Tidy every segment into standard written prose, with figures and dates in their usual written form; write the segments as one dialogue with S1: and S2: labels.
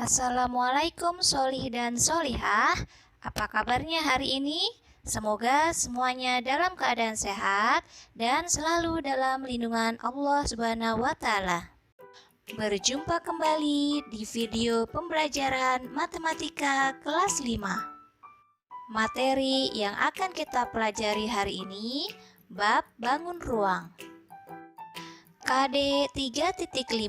S1: Assalamualaikum solih dan solihah. Apa kabarnya hari ini? Semoga semuanya dalam keadaan sehat dan selalu dalam lindungan Allah Subhanahu wa Ta'ala. Berjumpa kembali di video pembelajaran matematika kelas 5. Materi yang akan kita pelajari hari ini bab bangun ruang. KD 3.5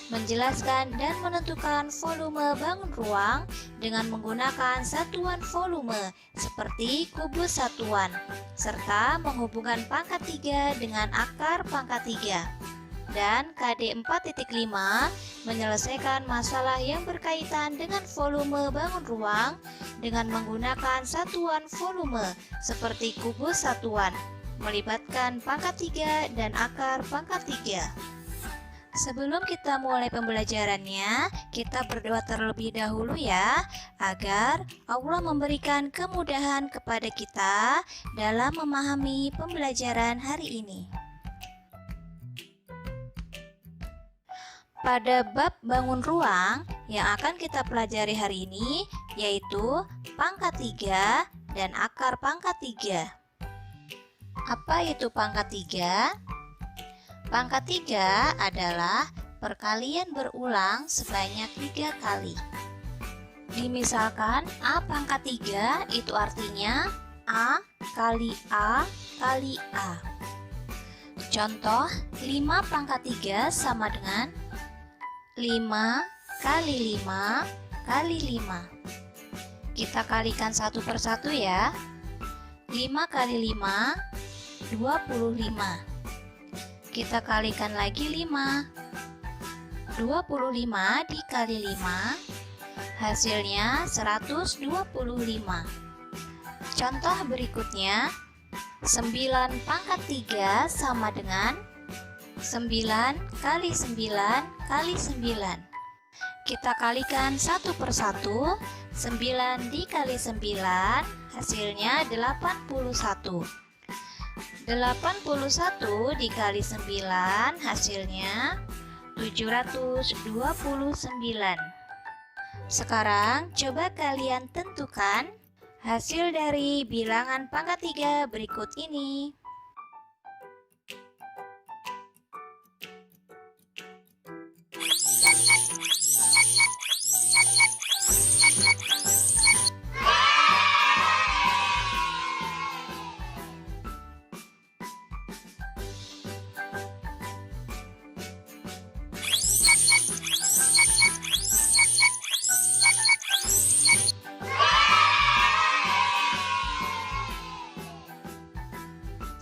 S1: menjelaskan dan menentukan volume bangun ruang dengan menggunakan satuan volume seperti kubus satuan, serta menghubungkan pangkat 3 dengan akar pangkat 3. Dan KD 4.5 menyelesaikan masalah yang berkaitan dengan volume bangun ruang dengan menggunakan satuan volume seperti kubus satuan, melibatkan pangkat 3 dan akar pangkat 3. Sebelum kita mulai pembelajarannya, kita berdoa terlebih dahulu ya, agar Allah memberikan kemudahan kepada kita dalam memahami pembelajaran hari ini. Pada bab bangun ruang yang akan kita pelajari hari ini, yaitu pangkat 3 dan akar pangkat 3. Apa itu pangkat 3? Pangkat 3 adalah perkalian berulang sebanyak 3 kali. Dimisalkan A pangkat 3 itu artinya A kali A kali A. Contoh, 5 pangkat 3 sama dengan 5 kali 5 kali 5. Kita kalikan satu persatu ya. 5 kali 5 25. Kita kalikan lagi 5. 25 dikali 5 hasilnya 125. Contoh berikutnya, 9 pangkat 3 sama dengan 9 kali 9 kali 9. Kita kalikan satu persatu. 9 dikali 9 hasilnya 81. 81 dikali 9 hasilnya 729. Sekarang coba kalian tentukan hasil dari bilangan pangkat 3 berikut ini.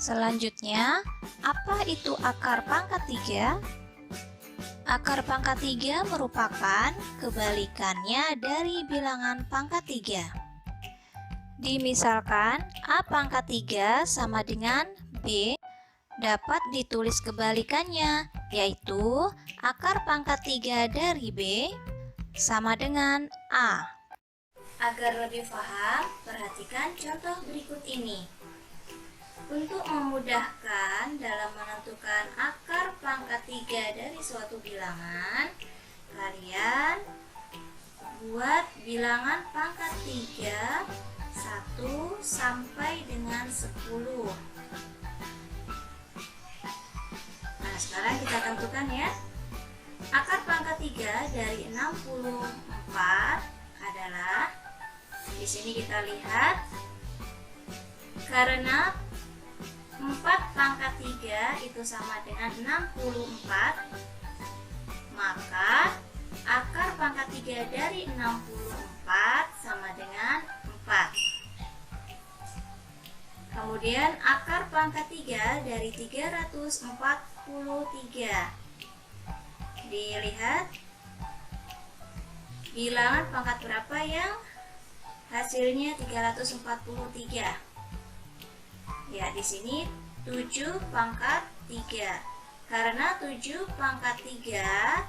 S1: Selanjutnya, apa itu akar pangkat 3? Akar pangkat 3 merupakan kebalikannya dari bilangan pangkat 3. Dimisalkan A pangkat 3 sama dengan B, dapat ditulis kebalikannya, yaitu akar pangkat 3 dari B sama dengan A. Agar lebih paham, perhatikan contoh berikut ini. Untuk memudahkan dalam menentukan akar pangkat 3 dari suatu bilangan, kalian buat bilangan pangkat 3 1 sampai dengan 10. Nah, sekarang kita tentukan ya. Akar pangkat 3 dari 64 adalah, di sini kita lihat, karena 4 pangkat 3 itu sama dengan 64, maka akar pangkat 3 dari 64 sama dengan 4. Kemudian akar pangkat 3 dari 343. Dilihat bilangan pangkat berapa yang hasilnya 343. Ya, di sini 7 pangkat 3. Karena 7 pangkat 3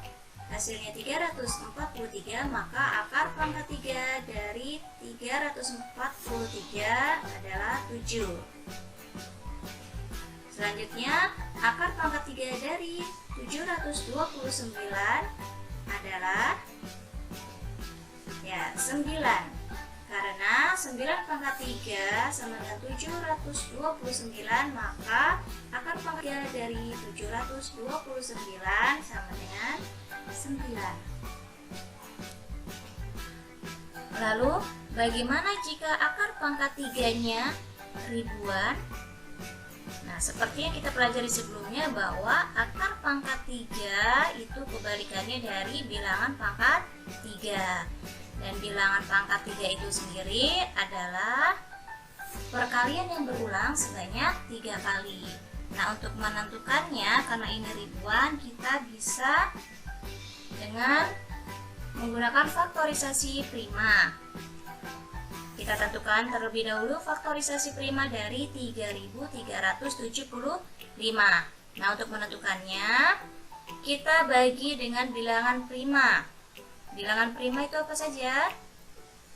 S1: hasilnya 343, maka akar pangkat 3 dari 343 adalah 7. Selanjutnya, akar pangkat 3 dari 729 adalah Ya, 9. Karena 9 pangkat 3 sama dengan 729, maka akar pangkat 3 dari 729 sama dengan 9. Lalu, bagaimana jika akar pangkat 3-nya ribuan? Nah, seperti yang kita pelajari sebelumnya bahwa akar pangkat 3 itu kebalikannya dari bilangan pangkat 3. Dan bilangan pangkat 3 itu sendiri adalah perkalian yang berulang sebanyak 3 kali. Nah, untuk menentukannya, karena ini ribuan, kita bisa dengan menggunakan faktorisasi prima. Kita tentukan terlebih dahulu faktorisasi prima dari 3375. Nah, untuk menentukannya, kita bagi dengan bilangan prima. Bilangan prima itu apa saja?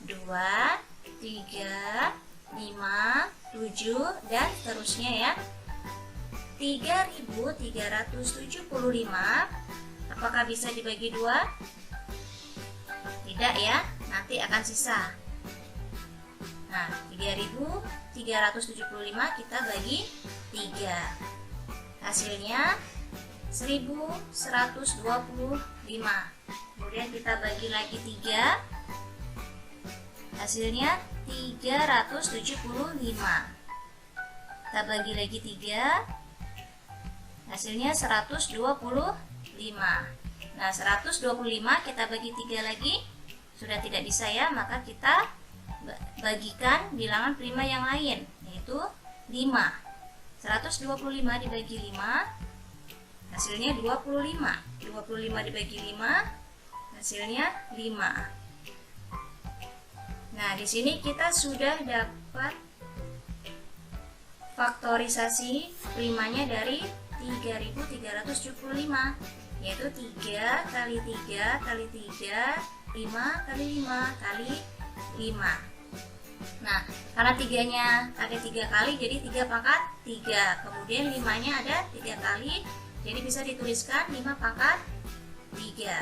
S1: 2, 3, 5, 7, dan seterusnya ya. 3375 apakah bisa dibagi 2? Tidak ya, nanti akan sisa. Nah, 3375 kita bagi 3. Hasilnya 1125. Kemudian kita bagi lagi 3. Hasilnya 375. Kita bagi lagi 3. Hasilnya 125. Nah, 125 kita bagi 3 lagi. Sudah tidak bisa ya, maka kita bagikan bilangan prima yang lain, yaitu 5. 125 dibagi 5, hasilnya 25. 25 dibagi 5, hasilnya 5. Nah, di sini kita sudah dapat faktorisasi primanya dari 3375, yaitu 3 kali 3 kali 3, 5 kali 5 kali 5. Nah, karena 3-nya ada 3 kali, jadi 3 pangkat 3. Kemudian 5-nya ada 3 kali, jadi bisa dituliskan 5 pangkat 3.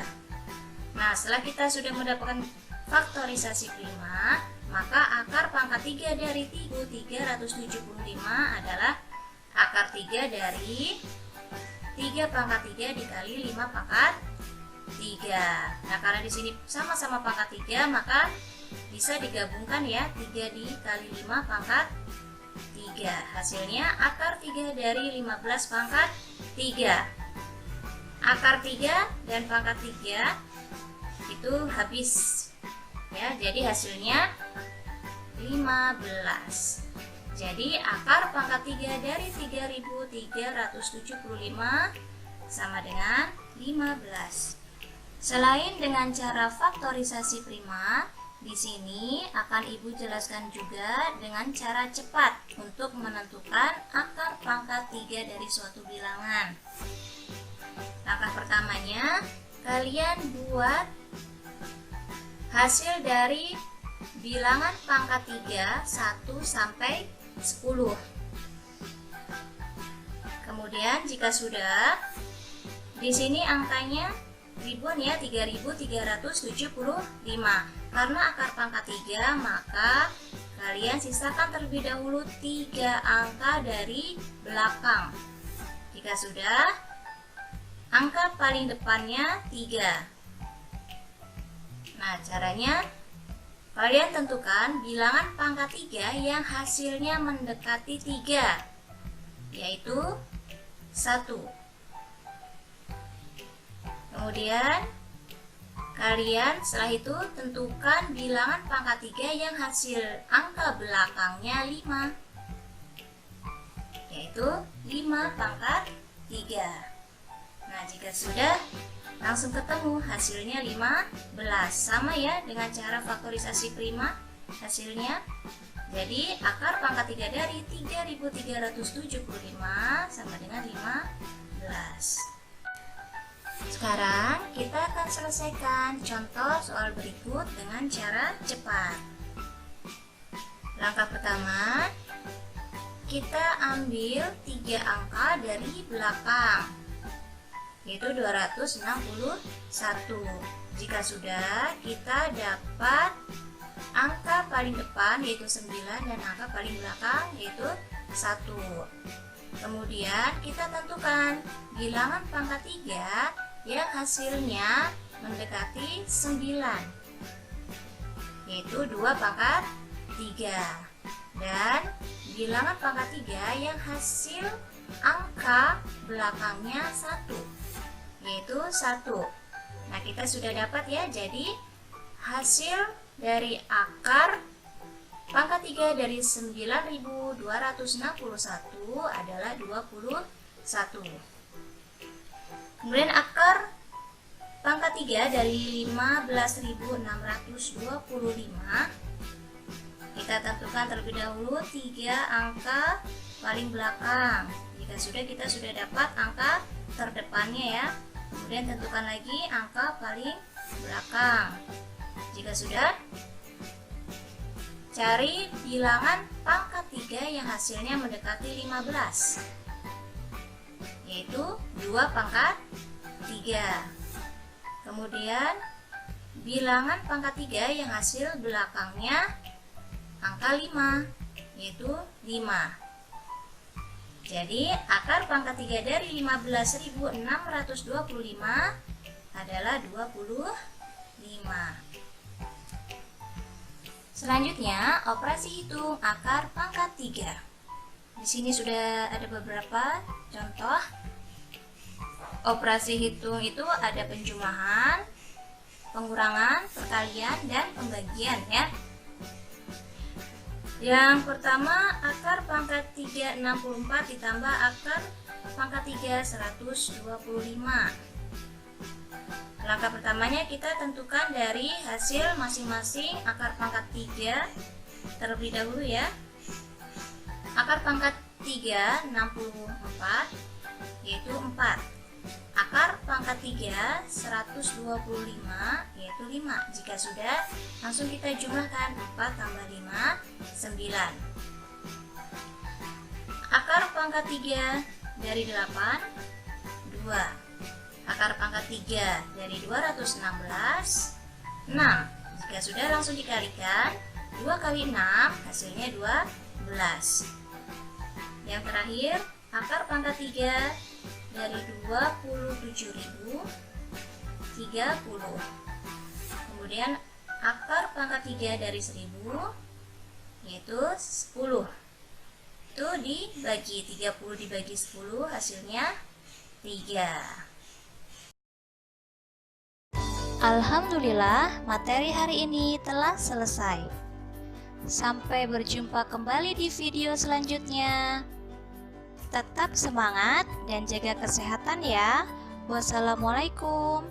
S1: Nah, setelah kita sudah mendapatkan faktorisasi prima, maka akar pangkat 3 dari 375 adalah akar 3 dari 3 pangkat 3 dikali 5 pangkat 3. Nah, karena di sini sama-sama pangkat 3, maka bisa digabungkan ya, 3 dikali 5 pangkat 3. Hasilnya akar 3 dari 15 pangkat 3. Akar 3 dan pangkat 3 itu habis ya, jadi hasilnya 15. Jadi akar pangkat 3 dari 3375 sama dengan 15. Selain dengan cara faktorisasi prima, di sini akan Ibu jelaskan juga dengan cara cepat untuk menentukan akar pangkat 3 dari suatu bilangan. Langkah pertamanya, kalian buat hasil dari bilangan pangkat 3 1 sampai 10. Kemudian jika sudah, di sini angkanya ribuan ya, 3375. Karena akar pangkat 3, maka kalian sisakan terlebih dahulu 3 angka dari belakang. Jika sudah, angka paling depannya 3. Nah, caranya kalian tentukan bilangan pangkat 3 yang hasilnya mendekati 3, yaitu 1. Kemudian kalian setelah itu tentukan bilangan pangkat 3 yang hasil angka belakangnya 5, yaitu 5 pangkat 3. Nah, jika sudah, langsung ketemu hasilnya 15. Sama ya dengan cara faktorisasi prima hasilnya. Jadi akar pangkat 3 dari 3375 sama dengan 15. Sekarang kita akan selesaikan contoh soal berikut dengan cara cepat. Langkah pertama, kita ambil 3 angka dari belakang, yaitu 261. Jika sudah, kita dapat angka paling depan yaitu 9 dan angka paling belakang yaitu 1. Kemudian kita tentukan bilangan pangkat 3 yang hasilnya mendekati 9, yaitu 2 pangkat 3. Dan bilangan pangkat 3 yang hasil angka belakangnya 1, yaitu 1. Nah, kita sudah dapat ya, jadi hasil dari akar pangkat 3 dari 9.261 adalah 21. Kemudian akar pangkat 3 dari 15.625, kita tentukan terlebih dahulu 3 angka paling belakang. Jika sudah, kita sudah dapat angka terdepannya ya. Kemudian tentukan lagi angka paling belakang. Jika sudah, cari bilangan pangkat 3 yang hasilnya mendekati 15, yaitu 2 pangkat 3. Kemudian bilangan pangkat 3 yang hasil belakangnya angka 5, yaitu 5. Jadi akar pangkat 3 dari 15.625 adalah 25. Selanjutnya, operasi hitung akar pangkat 3. Di sini sudah ada beberapa contoh. Operasi hitung itu ada penjumlahan, pengurangan, perkalian, dan pembagian ya. Yang pertama, akar pangkat 3 64 ditambah akar pangkat 3 125. Langkah pertamanya kita tentukan dari hasil masing-masing akar pangkat 3 terlebih dahulu ya. Akar pangkat 3 64 yaitu 4. Akar pangkat 3 125 yaitu 5. Jika sudah, langsung kita jumlahkan 4 tambah 5 9. Akar pangkat 3 dari 8 2. Akar pangkat 3 dari 216 6. Jika sudah, langsung dikalikan 2 kali 6 hasilnya 12. Yang terakhir, akar pangkat 3 dari 27.030. Kemudian akar pangkat 3 dari 1000 yaitu 10. Itu dibagi 30 dibagi 10 hasilnya 3. Alhamdulillah, materi hari ini telah selesai. Sampai berjumpa kembali di video selanjutnya. Tetap semangat dan jaga kesehatan ya. Wassalamualaikum.